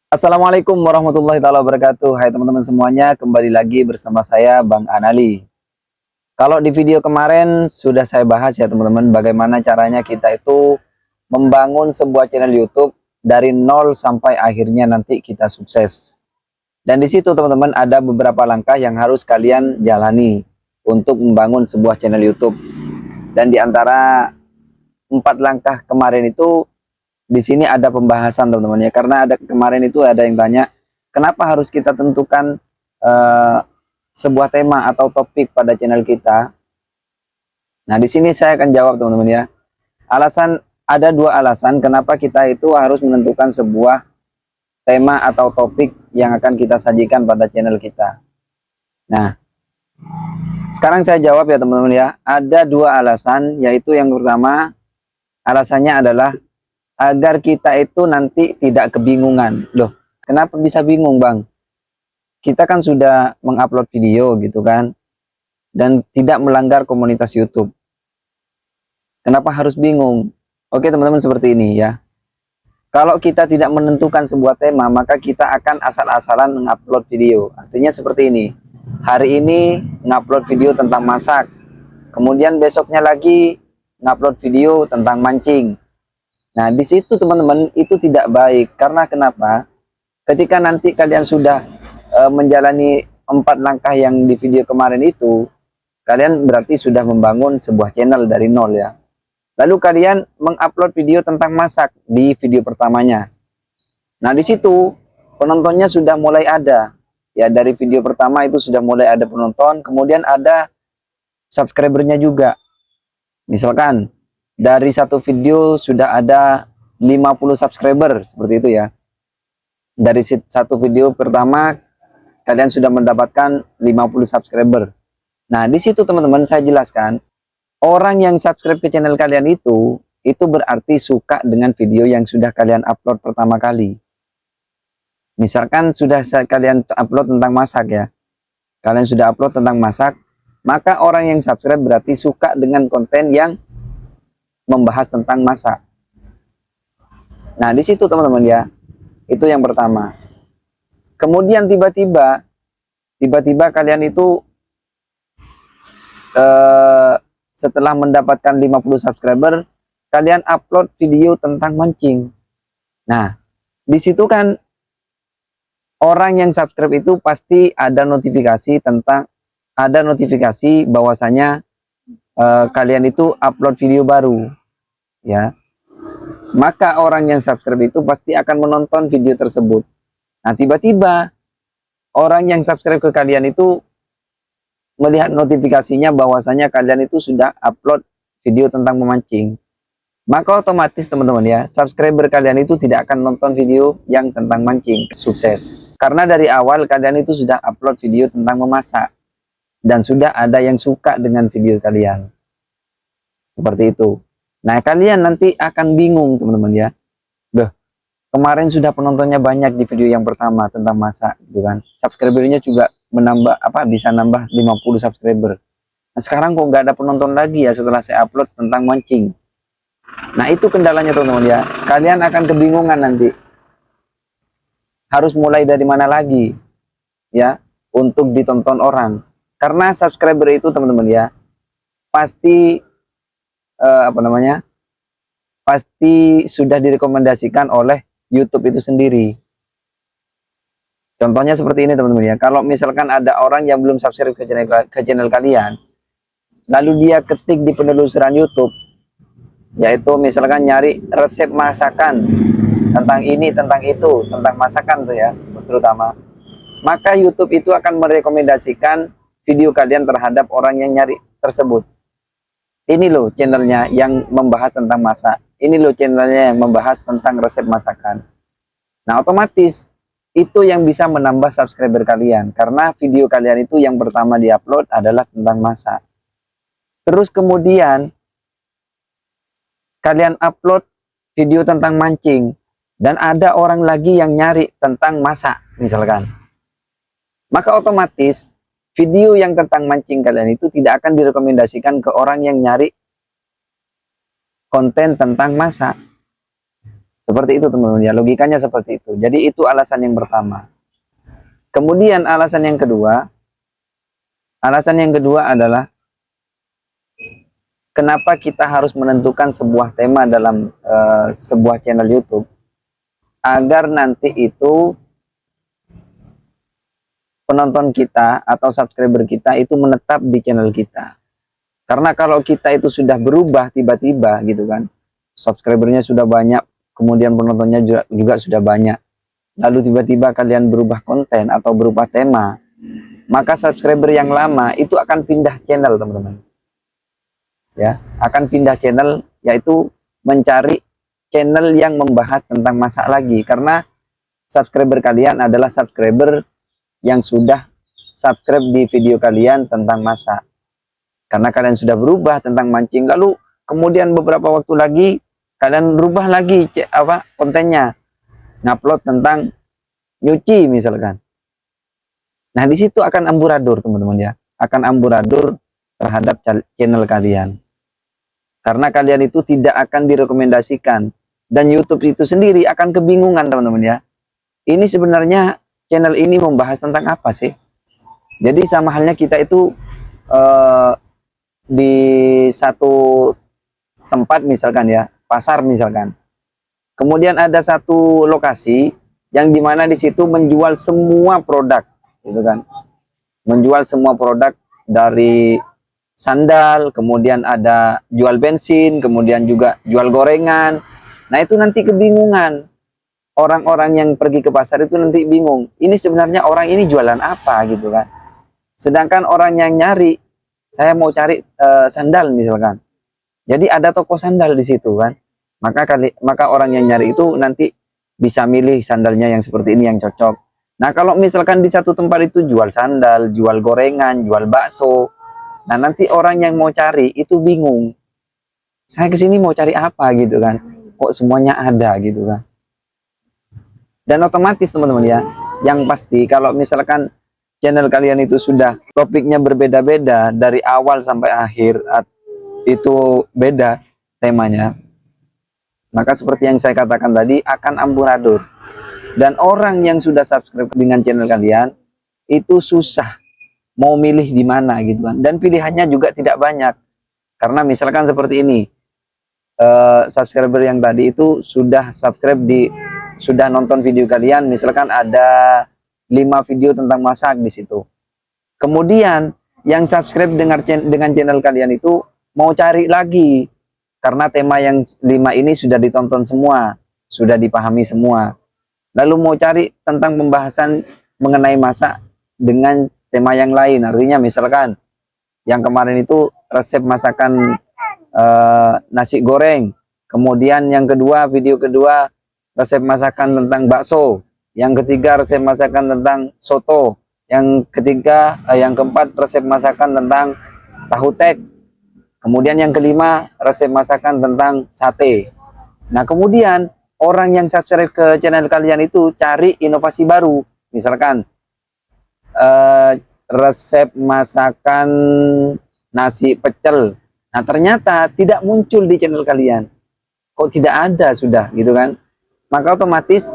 Assalamualaikum warahmatullahi taala wabarakatuh. Hai teman-teman semuanya, kembali lagi bersama saya Bang Anali. Kalau di video kemarin sudah saya bahas ya teman-teman, bagaimana caranya kita itu membangun sebuah channel YouTube dari nol sampai akhirnya nanti kita sukses. Dan di situ teman-teman ada beberapa langkah yang harus kalian jalani untuk membangun sebuah channel YouTube. Dan di antara 4 langkah kemarin itu, di sini ada pembahasan teman-teman ya, karena ada kemarin itu ada yang tanya kenapa harus kita tentukan uh, sebuah tema atau topik pada channel kita. Nah, di sini saya akan jawab teman-teman ya. Ada 2 alasan kenapa kita itu harus menentukan sebuah tema atau topik yang akan kita sajikan pada channel kita. Nah, sekarang saya jawab ya teman-teman ya. Ada 2 alasan, yaitu yang pertama, alasannya adalah agar kita itu nanti tidak kebingungan. Loh, kenapa bisa bingung, Bang? Kita kan sudah mengupload video gitu kan, dan tidak melanggar komunitas YouTube. Kenapa harus bingung? Oke, teman-teman, seperti ini ya. Kalau kita tidak menentukan sebuah tema, maka kita akan asal-asalan mengupload video. Artinya seperti ini. Hari ini ngupload video tentang masak. Kemudian besoknya lagi ngupload video tentang mancing. Nah, di situ teman-teman itu tidak baik. Karena kenapa? Ketika nanti kalian sudah menjalani 4 langkah yang di video kemarin itu, kalian berarti sudah membangun sebuah channel dari nol ya. Lalu kalian mengupload video tentang masak di video pertamanya. Nah, di situ penontonnya sudah mulai ada. Ya, dari video pertama itu sudah mulai ada penonton, kemudian ada subscribernya juga. Misalkan dari satu video sudah ada 50 subscriber, seperti itu ya. Dari satu video pertama kalian sudah mendapatkan 50 subscriber. Nah, di situ teman-teman saya jelaskan, orang yang subscribe ke channel kalian itu berarti suka dengan video yang sudah kalian upload pertama kali. Misalkan sudah kalian upload tentang masak ya. Kalian sudah upload tentang masak, maka orang yang subscribe berarti suka dengan konten yang membahas tentang masak. Nah, di situ teman-teman ya. Itu yang pertama. Kemudian tiba-tiba kalian itu setelah mendapatkan 50 subscriber, kalian upload video tentang mancing. Nah, di situ kan orang yang subscribe itu pasti ada notifikasi bahwasanya kalian itu upload video baru ya. Maka orang yang subscribe itu pasti akan menonton video tersebut. Nah, tiba-tiba orang yang subscribe ke kalian itu melihat notifikasinya bahwasanya kalian itu sudah upload video tentang memancing. Maka otomatis teman-teman ya, subscriber kalian itu tidak akan nonton video yang tentang mancing sukses. Karena dari awal kalian itu sudah upload video tentang memasak. Dan sudah ada yang suka dengan video kalian. Seperti itu. Nah, kalian nanti akan bingung teman-teman ya. Loh, kemarin sudah penontonnya banyak di video yang pertama tentang masak gitu kan. Subscribernya juga bisa nambah 50 subscriber. Nah, sekarang kok nggak ada penonton lagi ya setelah saya upload tentang mancing. Nah, itu kendalanya teman-teman ya. Kalian akan kebingungan nanti. Harus mulai dari mana lagi ya untuk ditonton orang. Karena subscriber itu teman-teman ya, pasti pasti sudah direkomendasikan oleh YouTube itu sendiri. Contohnya seperti ini teman-teman ya. Kalau misalkan ada orang yang belum subscribe ke channel kalian, lalu dia ketik di penelusuran YouTube, yaitu misalkan nyari resep masakan tentang ini, tentang itu, tentang masakan tuh ya, terutama. Maka YouTube itu akan merekomendasikan video kalian terhadap orang yang nyari tersebut. Ini loh channelnya yang membahas tentang masak. Ini loh channelnya yang membahas tentang resep masakan. Nah, otomatis itu yang bisa menambah subscriber kalian. Karena video kalian itu yang pertama diupload adalah tentang masak. Terus kemudian kalian upload video tentang mancing. Dan ada orang lagi yang nyari tentang masak misalkan. Maka otomatis video yang tentang mancing kalian itu tidak akan direkomendasikan ke orang yang nyari konten tentang masak. Seperti itu teman-teman ya, logikanya seperti itu. Jadi itu alasan yang pertama. Kemudian alasan yang kedua adalah kenapa kita harus menentukan sebuah tema dalam sebuah channel YouTube, agar nanti itu penonton kita atau subscriber kita itu menetap di channel kita. Karena kalau kita itu sudah berubah tiba-tiba gitu kan, subscribernya sudah banyak, kemudian penontonnya juga sudah banyak, lalu tiba-tiba kalian berubah konten atau berubah tema, maka subscriber yang lama itu akan pindah channel teman-teman. Ya, akan pindah channel, yaitu mencari channel yang membahas tentang masak lagi, karena subscriber kalian adalah subscriber yang sudah subscribe di video kalian tentang masak. Karena kalian sudah berubah tentang mancing, lalu kemudian beberapa waktu lagi kalian berubah lagi kontennya, ngupload tentang nyuci misalkan. Nah, di situ akan amburadul teman-teman ya, akan amburadul terhadap channel kalian. Karena kalian itu tidak akan direkomendasikan, dan YouTube itu sendiri akan kebingungan teman-teman ya. Ini sebenarnya channel ini membahas tentang apa sih? Jadi sama halnya kita itu di satu tempat misalkan ya, pasar misalkan. Kemudian ada satu lokasi yang dimana di situ menjual semua produk, gitu kan? Menjual semua produk dari sandal, kemudian ada jual bensin, kemudian juga jual gorengan. Nah itu nanti kebingungan. Orang-orang yang pergi ke pasar itu nanti bingung, ini sebenarnya orang ini jualan apa gitu kan. Sedangkan orang yang nyari, saya mau cari sandal misalkan. Jadi ada toko sandal di situ kan. Maka orang yang nyari itu nanti bisa milih sandalnya yang seperti ini yang cocok. Nah kalau misalkan di satu tempat itu jual sandal, jual gorengan, jual bakso, nah nanti orang yang mau cari itu bingung. Saya kesini mau cari apa gitu kan. Kok semuanya ada gitu kan. Dan otomatis teman-teman ya, yang pasti kalau misalkan channel kalian itu sudah topiknya berbeda-beda dari awal sampai akhir, itu beda temanya, maka seperti yang saya katakan tadi akan amburadul. Dan orang yang sudah subscribe dengan channel kalian itu susah mau milih di mana gitu kan. Dan pilihannya juga tidak banyak. Karena misalkan seperti ini, subscriber yang tadi itu sudah subscribe sudah nonton video kalian, misalkan ada 5 video tentang masak di situ. Kemudian yang subscribe dengan channel kalian itu mau cari lagi, karena tema yang 5 ini sudah ditonton semua, sudah dipahami semua. Lalu mau cari tentang pembahasan mengenai masak dengan tema yang lain, artinya misalkan yang kemarin itu resep masakan nasi goreng, kemudian yang kedua, video kedua resep masakan tentang bakso, yang ketiga resep masakan tentang soto, yang keempat resep masakan tentang tahu tek, kemudian yang kelima resep masakan tentang sate. Nah kemudian orang yang subscribe ke channel kalian itu cari inovasi baru, misalkan resep masakan nasi pecel. Nah ternyata tidak muncul di channel kalian, kok tidak ada sudah gitu kan. Maka otomatis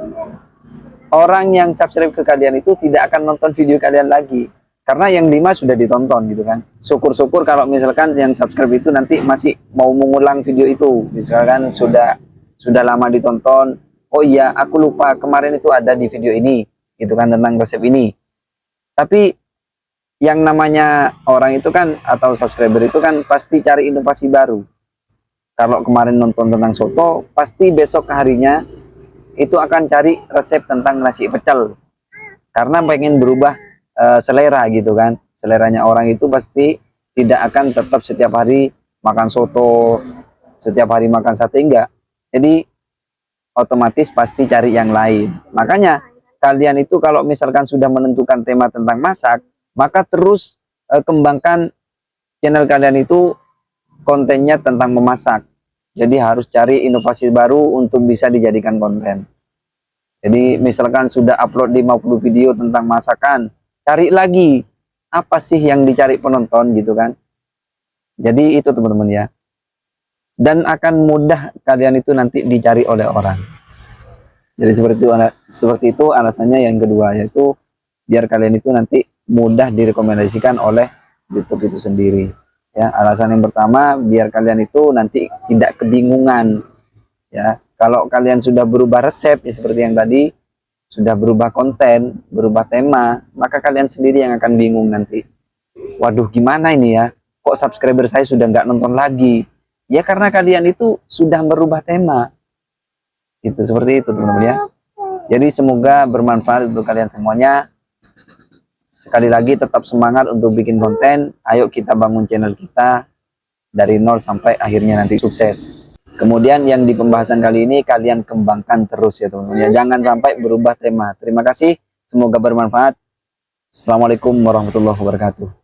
orang yang subscribe ke kalian itu tidak akan nonton video kalian lagi, karena yang 5 sudah ditonton gitu kan. Syukur-syukur kalau misalkan yang subscribe itu nanti masih mau mengulang video itu, misalkan sudah lama ditonton, oh iya aku lupa kemarin itu ada di video ini gitu kan tentang resep ini. Tapi yang namanya orang itu kan, atau subscriber itu kan pasti cari inovasi baru. Kalau kemarin nonton tentang soto, pasti besok harinya itu akan cari resep tentang nasi pecel, karena pengen berubah selera gitu kan. Seleranya orang itu pasti tidak akan tetap setiap hari makan soto, setiap hari makan sate, enggak. Jadi otomatis pasti cari yang lain. Makanya kalian itu kalau misalkan sudah menentukan tema tentang masak, maka terus kembangkan channel kalian itu kontennya tentang memasak. Jadi harus cari inovasi baru untuk bisa dijadikan konten. Jadi misalkan sudah upload 50 video tentang masakan, cari lagi apa sih yang dicari penonton gitu kan. Jadi itu teman-teman ya. Dan akan mudah kalian itu nanti dicari oleh orang. Jadi seperti itu alasannya. Yang kedua yaitu biar kalian itu nanti mudah direkomendasikan oleh YouTube itu sendiri. Ya, alasan yang pertama biar kalian itu nanti tidak kebingungan. Ya, kalau kalian sudah berubah resep ya seperti yang tadi, sudah berubah konten, berubah tema, maka kalian sendiri yang akan bingung nanti. Waduh, gimana ini ya? Kok subscriber saya sudah nggak nonton lagi? Ya karena kalian itu sudah merubah tema. Gitu, seperti itu teman-teman ya. Jadi semoga bermanfaat untuk kalian semuanya. Sekali lagi tetap semangat untuk bikin konten. Ayo kita bangun channel kita dari nol sampai akhirnya nanti sukses. Kemudian yang di pembahasan kali ini kalian kembangkan terus ya teman-teman ya. Jangan sampai berubah tema. Terima kasih. Semoga bermanfaat. Assalamualaikum warahmatullahi wabarakatuh.